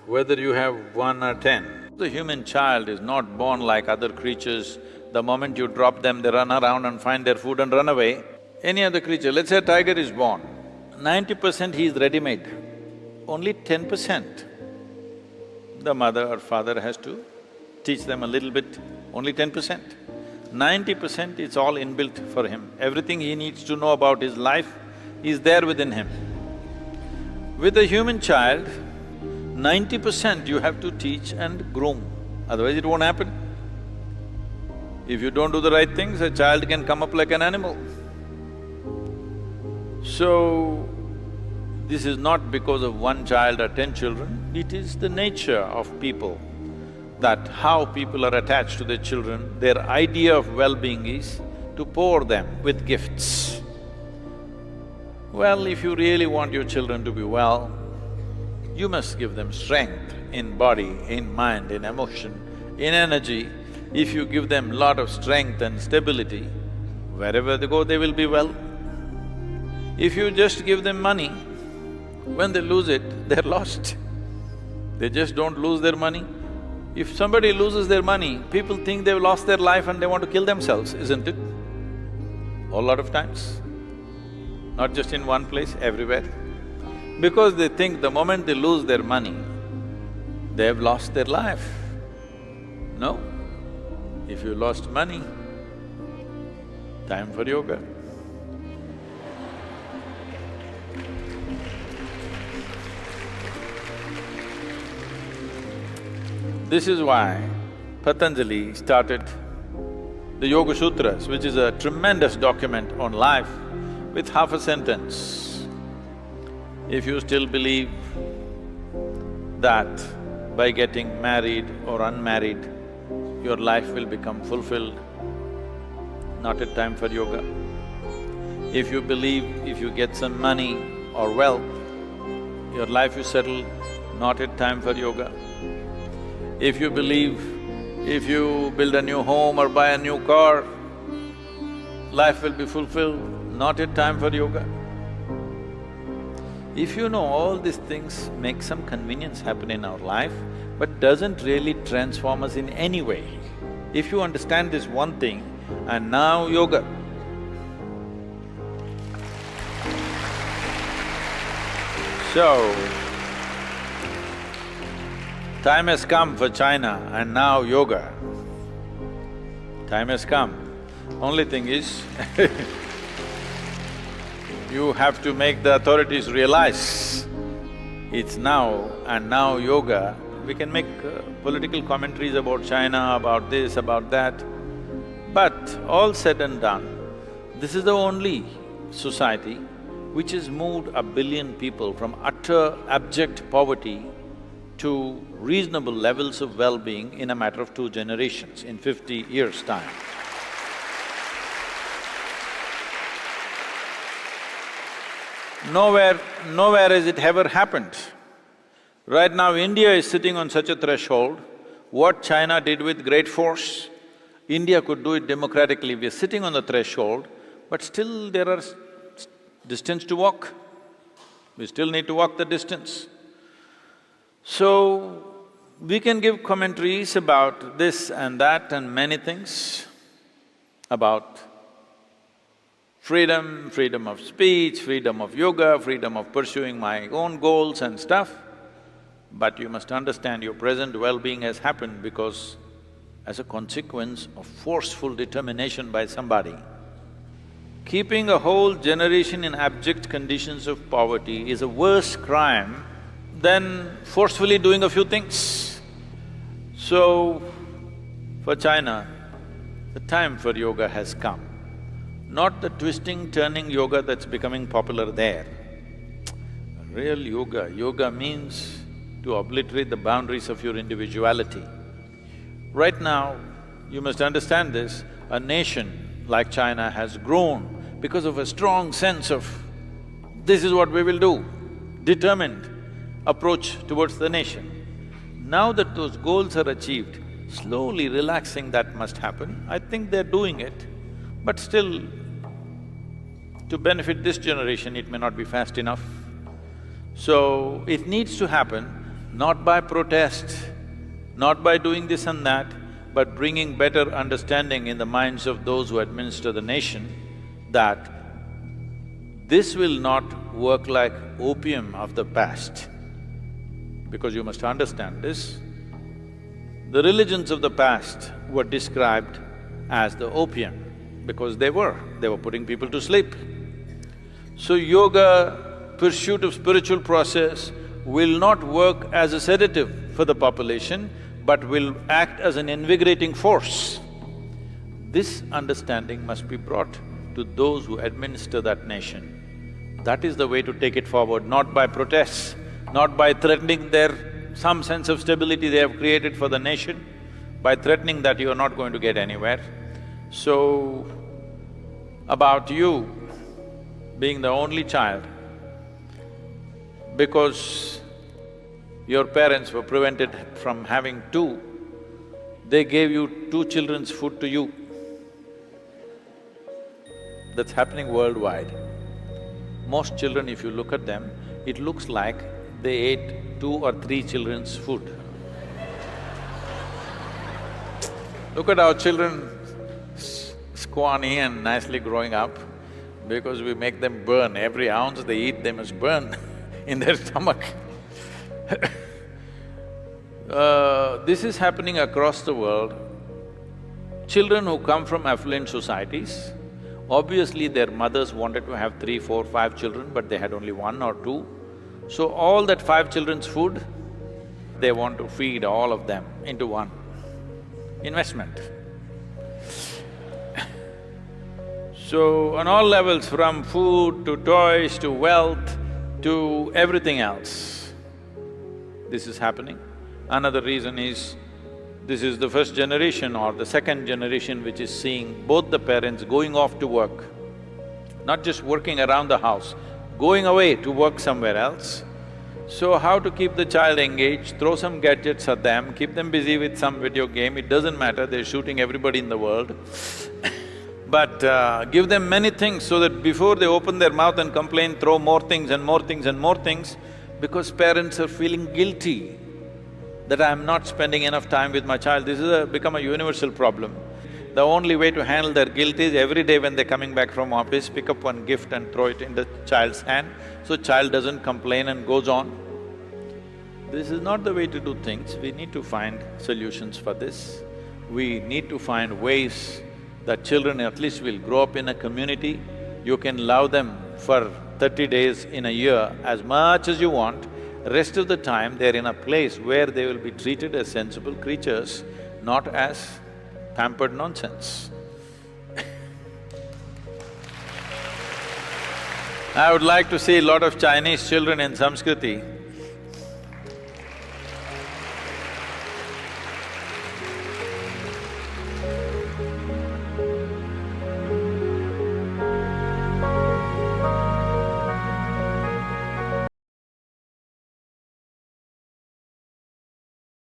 Whether you have one or 10, the human child is not born like other creatures. The moment you drop them, they run around and find their food and run away. Any other creature, let's say a tiger is born, 90% he is ready-made. Only 10% the mother or father has to teach them a little bit, only 10%. 90% it's all inbuilt for him. Everything he needs to know about his life is there within him. With a human child, 90% you have to teach and groom, otherwise it won't happen. If you don't do the right things, a child can come up like an animal. So, this is not because of one child or 10 children, it is the nature of people, that how people are attached to their children, their idea of well-being is to pour them with gifts. Well, if you really want your children to be well, you must give them strength in body, in mind, in emotion, in energy. If you give them lot of strength and stability, wherever they go, they will be well. If you just give them money, when they lose it, they're lost. They just don't lose their money. If somebody loses their money, people think they've lost their life and they want to kill themselves, isn't it? A lot of times. Not just in one place, everywhere. Because they think the moment they lose their money, they have lost their life. No. If you lost money, time for yoga. This is why Patanjali started the Yoga Sutras, which is a tremendous document on life, with half a sentence. If you still believe that by getting married or unmarried, your life will become fulfilled, not a time for yoga. If you believe if you get some money or wealth, your life is settled, not a time for yoga. If you believe if you build a new home or buy a new car, life will be fulfilled, not a time for yoga. If you know all these things make some convenience happen in our life, but doesn't really transform us in any way. If you understand this one thing, and now yoga. So, time has come for China and now yoga. Time has come. Only thing is you have to make the authorities realize it's now and now yoga. We can make political commentaries about China, about this, about that. But all said and done, this is the only society which has moved 1 billion people from utter abject poverty to reasonable levels of well-being in a matter of 2 generations, in 50 years' time. Nowhere has it ever happened. Right now, India is sitting on such a threshold. What China did with great force, India could do it democratically. We are sitting on the threshold, but still there are distance to walk. We still need to walk the distance. So, we can give commentaries about this and that and many things, about freedom, freedom of speech, freedom of yoga, freedom of pursuing my own goals and stuff. But you must understand your present well-being has happened because as a consequence of forceful determination by somebody. Keeping a whole generation in abject conditions of poverty is a worse crime than forcefully doing a few things. So, for China, the time for yoga has come. Not the twisting, turning yoga that's becoming popular there. Real yoga means to obliterate the boundaries of your individuality. Right now, you must understand this, a nation like China has grown because of a strong sense of, this is what we will do, determined approach towards the nation. Now that those goals are achieved, slowly relaxing that must happen. I think they're doing it, but still, to benefit this generation, it may not be fast enough. So, it needs to happen not by protest, not by doing this and that, but bringing better understanding in the minds of those who administer the nation that this will not work like opium of the past. Because you must understand this, the religions of the past were described as the opium because they were putting people to sleep. So yoga, pursuit of spiritual process will not work as a sedative for the population, but will act as an invigorating force. This understanding must be brought to those who administer that nation. That is the way to take it forward, not by protests, not by threatening some sense of stability they have created for the nation, by threatening that you are not going to get anywhere. So, about you being the only child, because your parents were prevented from having two, they gave you two children's food to you. That's happening worldwide. Most children, if you look at them, it looks like they ate 2 or 3 children's food. Look at our children scrawny and nicely growing up, because we make them burn. Every ounce they eat, they must burn in their stomach. This is happening across the world. Children who come from affluent societies, obviously their mothers wanted to have 3, 4, 5 children, but they had only 1 or 2. So all that 5 children's food, they want to feed all of them into one investment. So on all levels, from food to toys to wealth to everything else, this is happening. Another reason is, this is the first generation or the second generation which is seeing both the parents going off to work, not just working around the house, going away to work somewhere else. So how to keep the child engaged? Throw some gadgets at them, keep them busy with some video game, it doesn't matter, they're shooting everybody in the world. But give them many things so that before they open their mouth and complain, throw more things and more things and more things, because parents are feeling guilty that I'm not spending enough time with my child. This is become a universal problem. The only way to handle their guilt is every day when they're coming back from office, pick up one gift and throw it in the child's hand, so child doesn't complain and goes on. This is not the way to do things. We need to find solutions for this. We need to find ways that children at least will grow up in a community. You can love them for 30 days in a year as much as you want. Rest of the time, they're in a place where they will be treated as sensible creatures, not as pampered nonsense. I would like to see a lot of Chinese children in Samskriti